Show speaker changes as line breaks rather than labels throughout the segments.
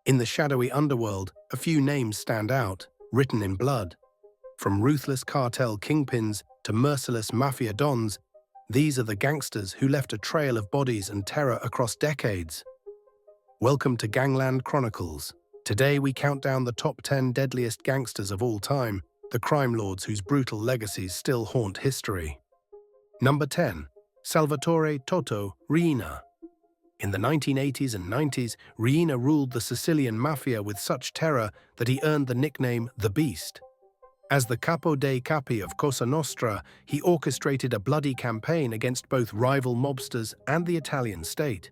In the shadowy underworld, a few names stand out, written in blood. From ruthless cartel kingpins to merciless mafia dons, these are the gangsters who left a trail of bodies and terror across decades. Welcome to Gangland Chronicles. Today we count down the top 10 deadliest gangsters of all time, the crime lords whose brutal legacies still haunt history. Number 10. Salvatore Toto, Riina. In the 1980s and 90s, Riina ruled the Sicilian Mafia with such terror that he earned the nickname The Beast. As the Capo dei Capi of Cosa Nostra, he orchestrated a bloody campaign against both rival mobsters and the Italian state.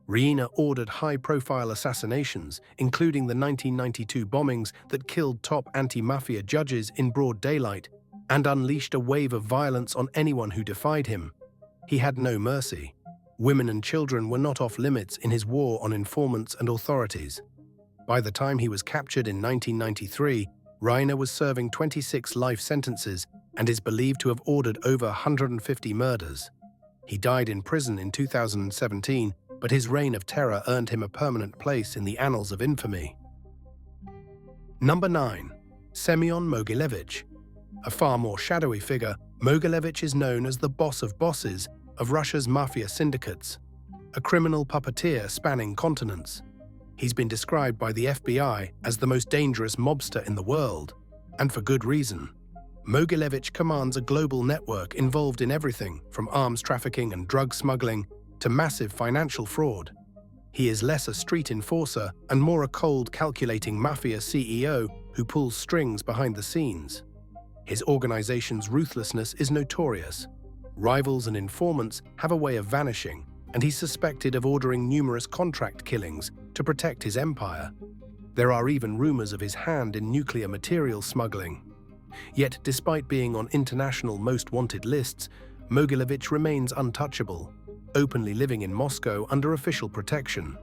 Riina ordered high-profile assassinations, including the 1992 bombings that killed top anti-mafia judges in broad daylight, and unleashed a wave of violence on anyone who defied him. He had no mercy. Women and children were not off limits in his war on informants and authorities. By the time he was captured in 1993, Riina was serving 26 life sentences and is believed to have ordered over 150 murders. He died in prison in 2017, but his reign of terror earned him a permanent place in the annals of infamy. Number 9. Semion Mogilevich. A far more shadowy figure, Mogilevich is known as the boss of bosses of Russia's mafia syndicates, a criminal puppeteer spanning continents. He's been described by the FBI as the most dangerous mobster in the world, and for good reason. Mogilevich commands a global network involved in everything from arms trafficking and drug smuggling to massive financial fraud. He is less a street enforcer and more a cold, calculating mafia CEO who pulls strings behind the scenes. His organization's ruthlessness is notorious. Rivals and informants have a way of vanishing, and he's suspected of ordering numerous contract killings to protect his empire. There are even rumors of his hand in nuclear material smuggling. Yet, despite being on international most wanted lists, Mogilevich remains untouchable, openly living in Moscow under official protection.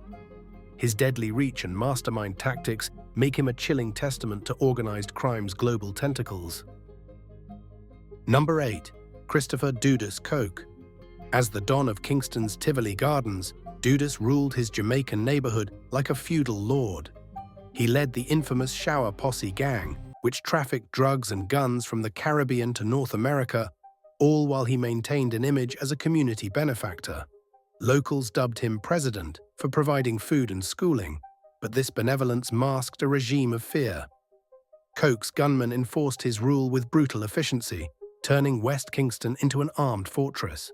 His deadly reach and mastermind tactics make him a chilling testament to organized crime's global tentacles. Number 8. Christopher Dudus Coke. As the Don of Kingston's Tivoli Gardens, Dudus ruled his Jamaican neighborhood like a feudal lord. He led the infamous Shower Posse gang, which trafficked drugs and guns from the Caribbean to North America, all while he maintained an image as a community benefactor. Locals dubbed him president for providing food and schooling, but this benevolence masked a regime of fear. Coke's gunmen enforced his rule with brutal efficiency, turning West Kingston into an armed fortress.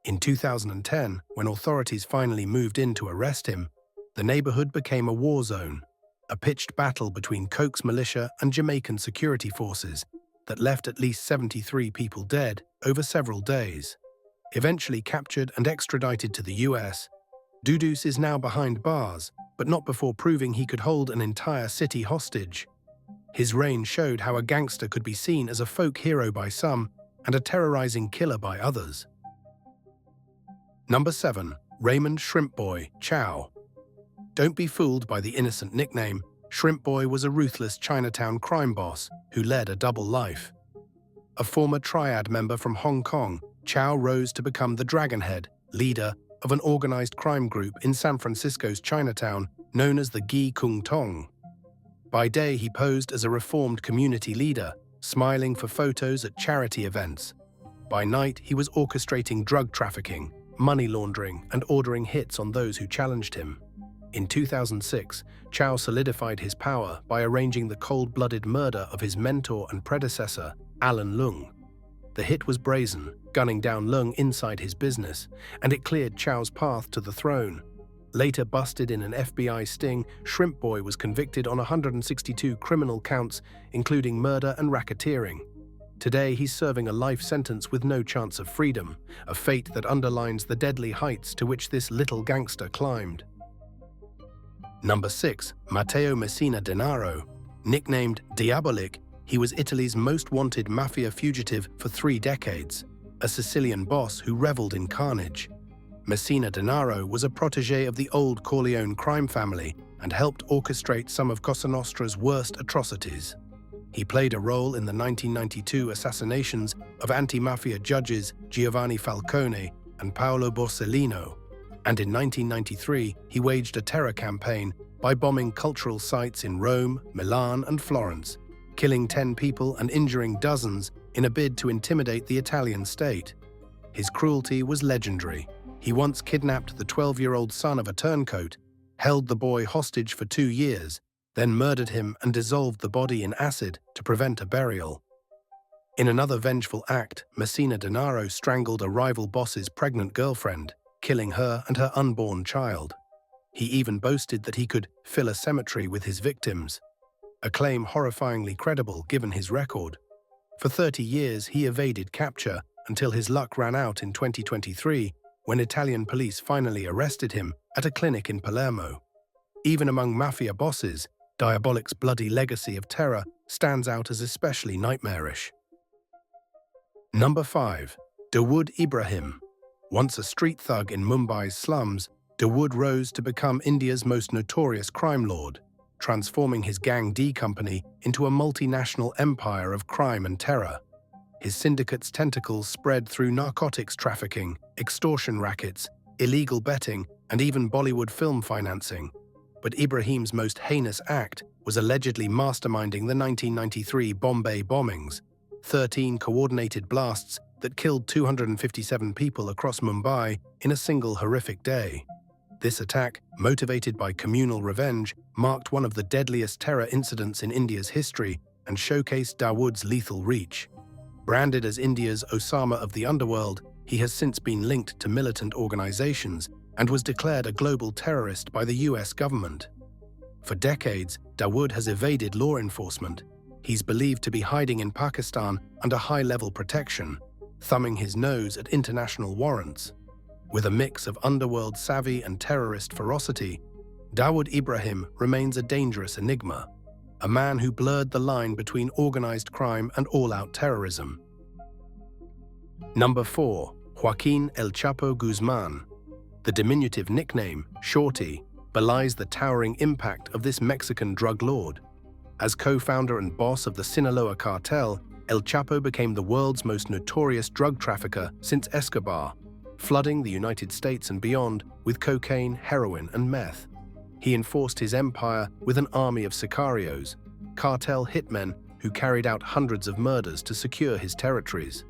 In 2010, when authorities finally moved in to arrest him, the neighborhood became a war zone, a pitched battle between Coke's militia and Jamaican security forces that left at least 73 people dead over several days. Eventually captured and extradited to the US, Dudus is now behind bars, but not before proving he could hold an entire city hostage. His reign showed how a gangster could be seen as a folk hero by some and a terrorizing killer by others. Number 7. Raymond Shrimp Boy, Chow. Don't be fooled by the innocent nickname. Shrimp Boy was a ruthless Chinatown crime boss who led a double life. A former triad member from Hong Kong, Chow rose to become the Dragonhead, leader of an organized crime group in San Francisco's Chinatown known as the Gi Kung Tong. By day, he posed as a reformed community leader, smiling for photos at charity events. By night, he was orchestrating drug trafficking, money laundering, and ordering hits on those who challenged him. In 2006, Chow solidified his power by arranging the cold-blooded murder of his mentor and predecessor, Alan Leung. The hit was brazen, gunning down Leung inside his business, and it cleared Chow's path to the throne. Later busted in an FBI sting, Shrimp Boy was convicted on 162 criminal counts, including murder and racketeering. Today, he's serving a life sentence with no chance of freedom, a fate that underlines the deadly heights to which this little gangster climbed. Number 6. Matteo Messina Denaro. Nicknamed Diabolic, he was Italy's most wanted mafia fugitive for 3 decades, a Sicilian boss who reveled in carnage. Messina Denaro was a protege of the old Corleone crime family and helped orchestrate some of Cosa Nostra's worst atrocities. He played a role in the 1992 assassinations of anti-mafia judges Giovanni Falcone and Paolo Borsellino, and in 1993 he waged a terror campaign by bombing cultural sites in Rome, Milan, and Florence, killing 10 people and injuring dozens in a bid to intimidate the Italian state. His cruelty was legendary. He once kidnapped the 12-year-old son of a turncoat, held the boy hostage for 2 years, then murdered him and dissolved the body in acid to prevent a burial. In another vengeful act, Messina Denaro strangled a rival boss's pregnant girlfriend, killing her and her unborn child. He even boasted that he could fill a cemetery with his victims, a claim horrifyingly credible given his record. For 30 years, he evaded capture until his luck ran out in 2023, when Italian police finally arrested him at a clinic in Palermo. Even among Mafia bosses, Diabolic's bloody legacy of terror stands out as especially nightmarish. Number 5. Dawood Ibrahim. Once a street thug in Mumbai's slums, Dawood rose to become India's most notorious crime lord, transforming his Gang D company into a multinational empire of crime and terror. His syndicate's tentacles spread through narcotics trafficking, extortion rackets, illegal betting, and even Bollywood film financing. But Ibrahim's most heinous act was allegedly masterminding the 1993 Bombay bombings, 13 coordinated blasts that killed 257 people across Mumbai in a single horrific day. This attack, motivated by communal revenge, marked one of the deadliest terror incidents in India's history and showcased Dawood's lethal reach. Branded as India's Osama of the underworld, he has since been linked to militant organizations and was declared a global terrorist by the US government. For decades, Dawood has evaded law enforcement. He's believed to be hiding in Pakistan under high-level protection, thumbing his nose at international warrants. With a mix of underworld savvy and terrorist ferocity, Dawood Ibrahim remains a dangerous enigma, a man who blurred the line between organized crime and all-out terrorism. Number 4. Joaquin El Chapo Guzman. The diminutive nickname, Shorty, belies the towering impact of this Mexican drug lord. As co-founder and boss of the Sinaloa cartel, El Chapo became the world's most notorious drug trafficker since Escobar, flooding the United States and beyond with cocaine, heroin, and meth. He enforced his empire with an army of sicarios, cartel hitmen who carried out hundreds of murders to secure his territories.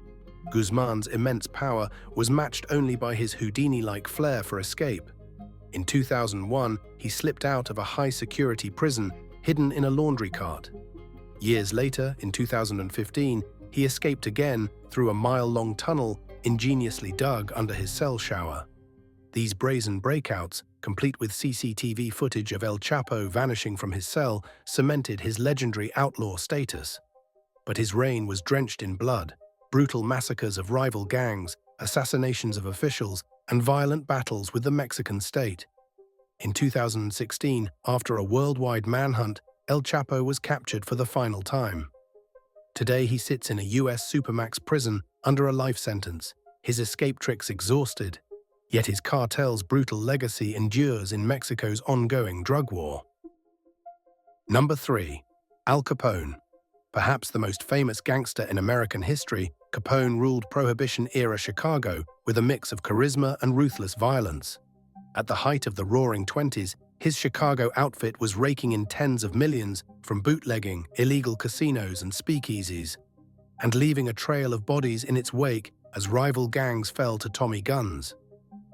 Guzman's immense power was matched only by his Houdini-like flair for escape. In 2001, he slipped out of a high-security prison hidden in a laundry cart. Years later, in 2015, he escaped again through a mile-long tunnel ingeniously dug under his cell shower. These brazen breakouts, complete with CCTV footage of El Chapo vanishing from his cell, cemented his legendary outlaw status. But his reign was drenched in blood. Brutal massacres of rival gangs, assassinations of officials, and violent battles with the Mexican state. In 2016, after a worldwide manhunt, El Chapo was captured for the final time. Today he sits in a US supermax prison under a life sentence, his escape tricks exhausted, yet his cartel's brutal legacy endures in Mexico's ongoing drug war. Number 3. Al Capone. Perhaps the most famous gangster in American history, Capone ruled Prohibition-era Chicago with a mix of charisma and ruthless violence. At the height of the Roaring '20s, his Chicago outfit was raking in tens of millions from bootlegging, illegal casinos, and speakeasies, and leaving a trail of bodies in its wake as rival gangs fell to Tommy guns.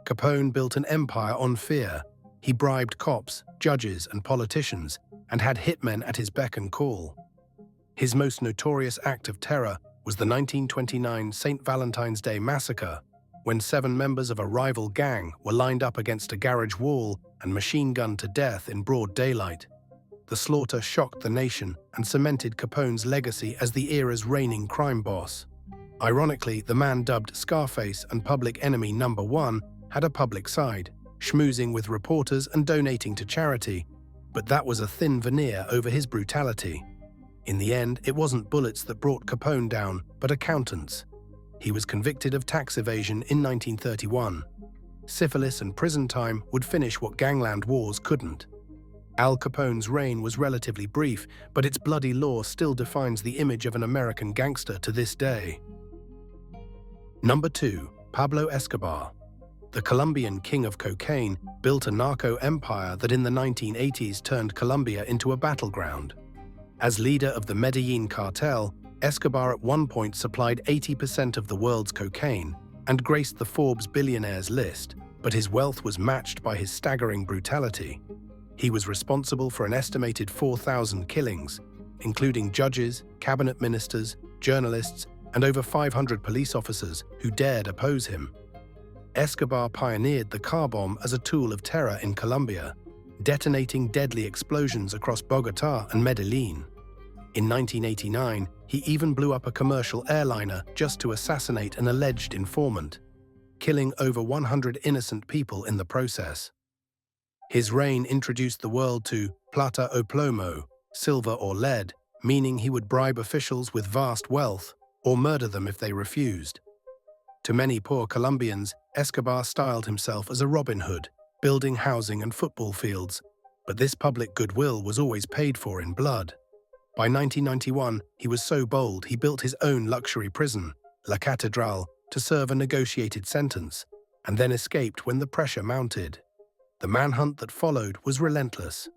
Capone built an empire on fear. He bribed cops, judges, and politicians, and had hitmen at his beck and call. His most notorious act of terror was the 1929 St. Valentine's Day massacre, when 7 members of a rival gang were lined up against a garage wall and machine-gunned to death in broad daylight. The slaughter shocked the nation and cemented Capone's legacy as the era's reigning crime boss. Ironically, the man dubbed Scarface and Public Enemy #1 had a public side, schmoozing with reporters and donating to charity, but that was a thin veneer over his brutality. In the end, it wasn't bullets that brought Capone down, but accountants. He was convicted of tax evasion in 1931. Syphilis and prison time would finish what gangland wars couldn't. Al Capone's reign was relatively brief, but its bloody lore still defines the image of an American gangster to this day. Number 2. Pablo Escobar. The Colombian king of cocaine built a narco empire that in the 1980s turned Colombia into a battleground. As leader of the Medellin cartel, Escobar at one point supplied 80% of the world's cocaine and graced the Forbes billionaires list, but his wealth was matched by his staggering brutality. He was responsible for an estimated 4,000 killings, including judges, cabinet ministers, journalists, and over 500 police officers who dared oppose him. Escobar pioneered the car bomb as a tool of terror in Colombia, detonating deadly explosions across Bogotá and Medellin. In 1989, he even blew up a commercial airliner just to assassinate an alleged informant, killing over 100 innocent people in the process. His reign introduced the world to plata o plomo, silver or lead, meaning he would bribe officials with vast wealth or murder them if they refused. To many poor Colombians, Escobar styled himself as a Robin Hood, building housing and football fields, but this public goodwill was always paid for in blood. By 1991, he was so bold he built his own luxury prison, La Catedral, to serve a negotiated sentence, and then escaped when the pressure mounted. The manhunt that followed was relentless.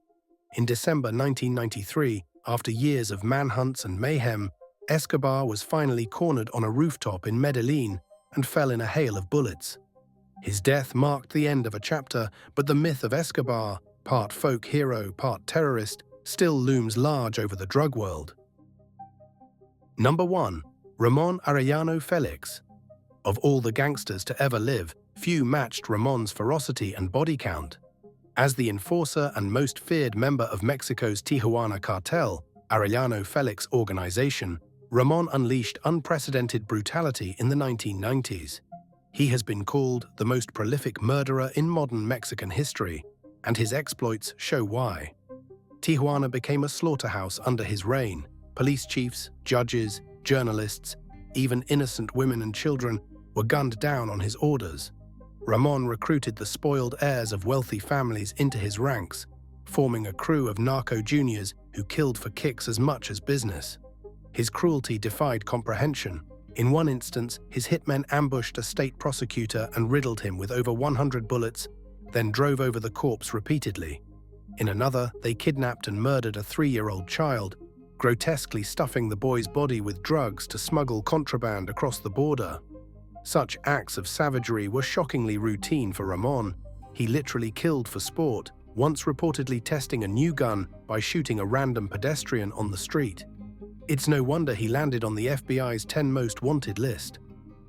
In December 1993, after years of manhunts and mayhem, Escobar was finally cornered on a rooftop in Medellin and fell in a hail of bullets. His death marked the end of a chapter, but the myth of Escobar, part folk hero, part terrorist, still looms large over the drug world. Number 1. Ramon Arellano Felix. Of all the gangsters to ever live, few matched Ramon's ferocity and body count. As the enforcer and most feared member of Mexico's Tijuana cartel, Arellano Felix organization, Ramon unleashed unprecedented brutality in the 1990s. He has been called the most prolific murderer in modern Mexican history, and his exploits show why. Tijuana became a slaughterhouse under his reign. Police chiefs, judges, journalists, even innocent women and children were gunned down on his orders. Ramon recruited the spoiled heirs of wealthy families into his ranks, forming a crew of narco juniors who killed for kicks as much as business. His cruelty defied comprehension. In one instance, his hitmen ambushed a state prosecutor and riddled him with over 100 bullets, then drove over the corpse repeatedly. In another, they kidnapped and murdered a 3-year-old child, grotesquely stuffing the boy's body with drugs to smuggle contraband across the border. Such acts of savagery were shockingly routine for Ramon. He literally killed for sport, once reportedly testing a new gun by shooting a random pedestrian on the street. It's no wonder he landed on the FBI's 10 most wanted list.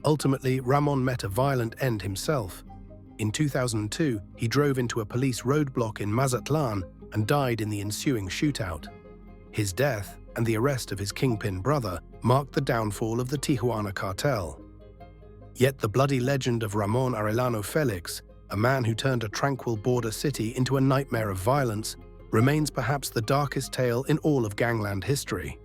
Ultimately, Ramon met a violent end himself. In 2002, he drove into a police roadblock in Mazatlan and died in the ensuing shootout. His death, and the arrest of his kingpin brother, marked the downfall of the Tijuana cartel. Yet the bloody legend of Ramon Arellano Felix, a man who turned a tranquil border city into a nightmare of violence, remains perhaps the darkest tale in all of gangland history.